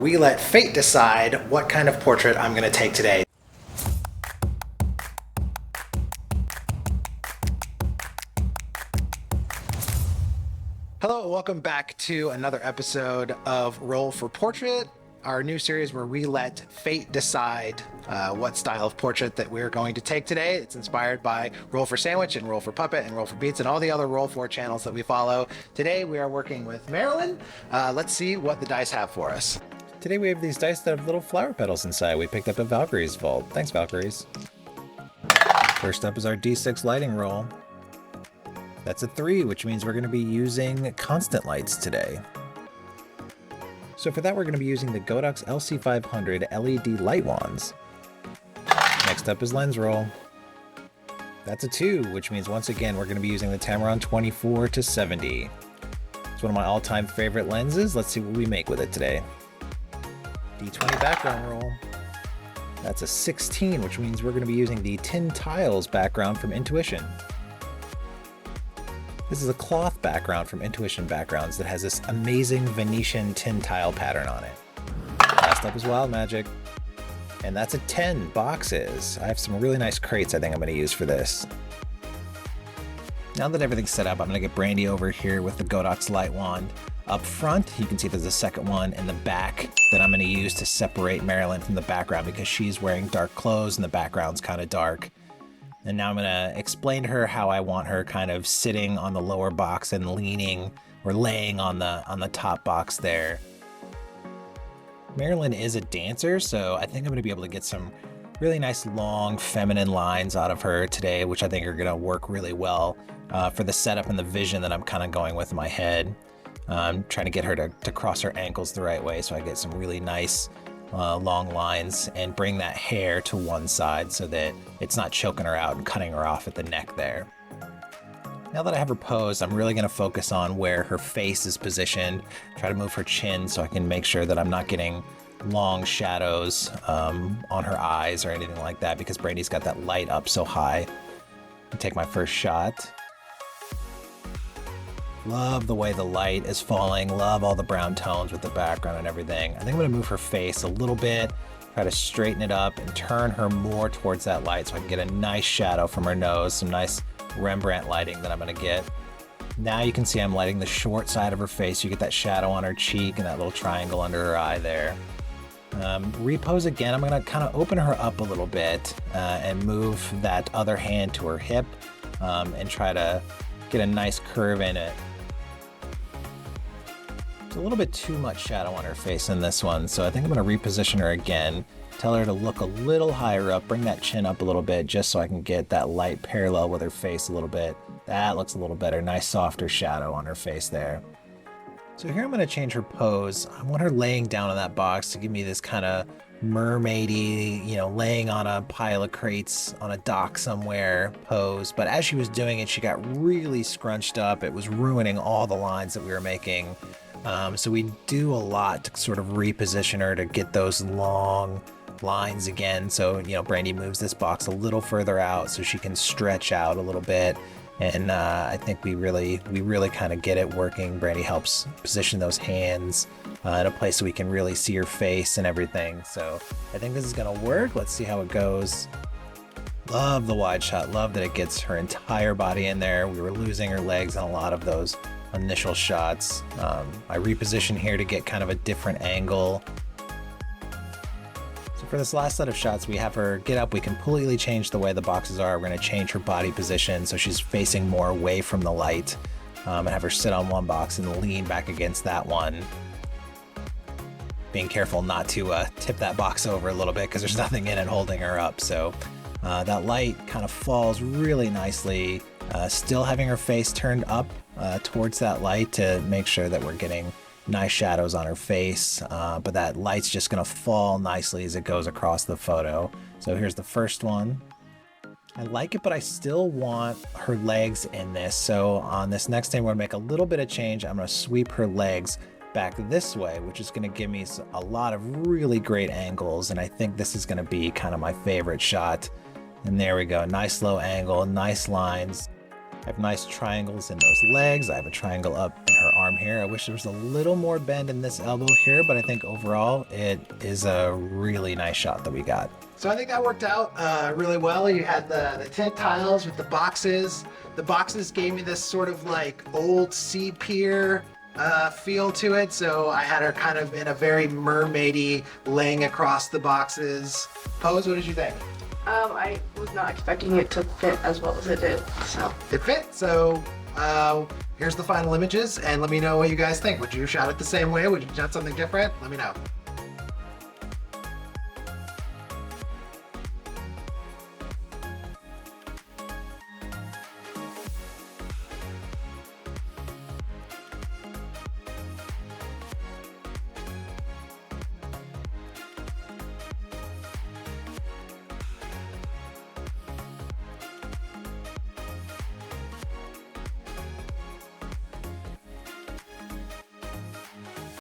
We let fate decide what kind of portrait I'm going to take today. Hello, welcome back to another episode of Roll for Portrait, our new series where we let fate decide what style of portrait that we're going to take today. It's inspired by Roll for Sandwich and Roll for Puppet and Roll for Beats and all the other Roll for channels that we follow. Today we are working with Marilyn. Let's see what the dice have for us. Today we have these dice that have little flower petals inside. We picked up at Valkyrie's vault. Thanks, Valkyries. First up is our D6 lighting roll. That's a 3, which means we're going to be using constant lights today. So for that, we're going to be using the Godox LC500 LED light wands. Next up is lens roll. That's a 2, which means once again we're going to be using the Tamron 24-70. It's one of my all-time favorite lenses. Let's see what we make with it today. D20 background roll. That's a 16, which means we're going to be using the Tin Tiles background from Intuition. This is a cloth background from Intuition Backgrounds that has this amazing Venetian tin tile pattern on it. Last up is Wild Magic. And that's a 10 boxes. I have some really nice crates I think I'm going to use for this. Now that everything's set up, I'm going to get Brandy over here with the Godox light wand. Up front, you can see there's a second one in the back that I'm going to use to separate Marilyn from the background because she's wearing dark clothes and the background's kind of dark. And now I'm going to explain to her how I want her kind of sitting on the lower box and leaning or laying on the top box there. Marilyn is a dancer, so I think I'm going to be able to get some really nice long feminine lines out of her today, which I think are going to work really well for the setup and the vision that I'm kind of going with in my head. I'm trying to get her to cross her ankles the right way so I get some really nice long lines and bring that hair to one side so that it's not choking her out and cutting her off at the neck there. Now that I have her posed, I'm really going to focus on where her face is positioned, try to move her chin so I can make sure that I'm not getting long shadows on her eyes or anything like that because Brandy's got that light up so high. I'll take my first shot. Love the way the light is falling, love all the brown tones with the background and everything. I think I'm going to move her face a little bit, try to straighten it up and turn her more towards that light so I can get a nice shadow from her nose, some nice Rembrandt lighting that I'm going to get. Now you can see I'm lighting the short side of her face. You get that shadow on her cheek and that little triangle under her eye there. Repose again. I'm going to kind of open her up a little bit and move that other hand to her hip and try to get a nice curve in it. There's a little bit too much shadow on her face in this one, so I think I'm going to reposition her again. Tell her to look a little higher up, bring that chin up a little bit just so I can get that light parallel with her face a little bit. That looks a little better. Nice softer shadow on her face there. So here I'm going to change her pose. I want her laying down on that box to give me this kind of mermaidy, laying on a pile of crates on a dock somewhere pose. But as she was doing it, she got really scrunched up. It was ruining all the lines that we were making. So we do a lot to sort of reposition her to get those long lines again. So, Brandy moves this box a little further out so she can stretch out a little bit. And I think we really kind of get it working. Brandy helps position those hands in a place so we can really see her face and everything. So I think this is going to work. Let's see how it goes. Love the wide shot. Love that it gets her entire body in there. We were losing her legs on a lot of those initial shots. I reposition here to get kind of a different angle. So for this last set of shots, we have her get up. We completely change the way the boxes are. We're going to change her body position so she's facing more away from the light and have her sit on one box and lean back against that one. Being careful not to tip that box over a little bit because there's nothing in it holding her up. So that light kind of falls really nicely, still having her face turned up towards that light to make sure that we're getting nice shadows on her face, but that light's just going to fall nicely as it goes across the photo. So here's the first one. I like it, but I still want her legs in this. So on this next thing, we're going to make a little bit of change. I'm going to sweep her legs back this way, which is going to give me a lot of really great angles, and I think this is going to be kind of my favorite shot. And there we go, nice low angle, nice lines. I have nice triangles in those legs. I have a triangle up in her arm here. I wish there was a little more bend in this elbow here, but I think overall it is a really nice shot that we got. So I think that worked out really well. You had the tent tiles with the boxes. The boxes gave me this sort of like old sea pier feel to it. So I had her kind of in a very mermaidy laying across the boxes pose. What did you think? I was not expecting it to fit as well as it did, so. It fit. So here's the final images and let me know what you guys think. Would you shot it the same way? Would you shot something different? Let me know.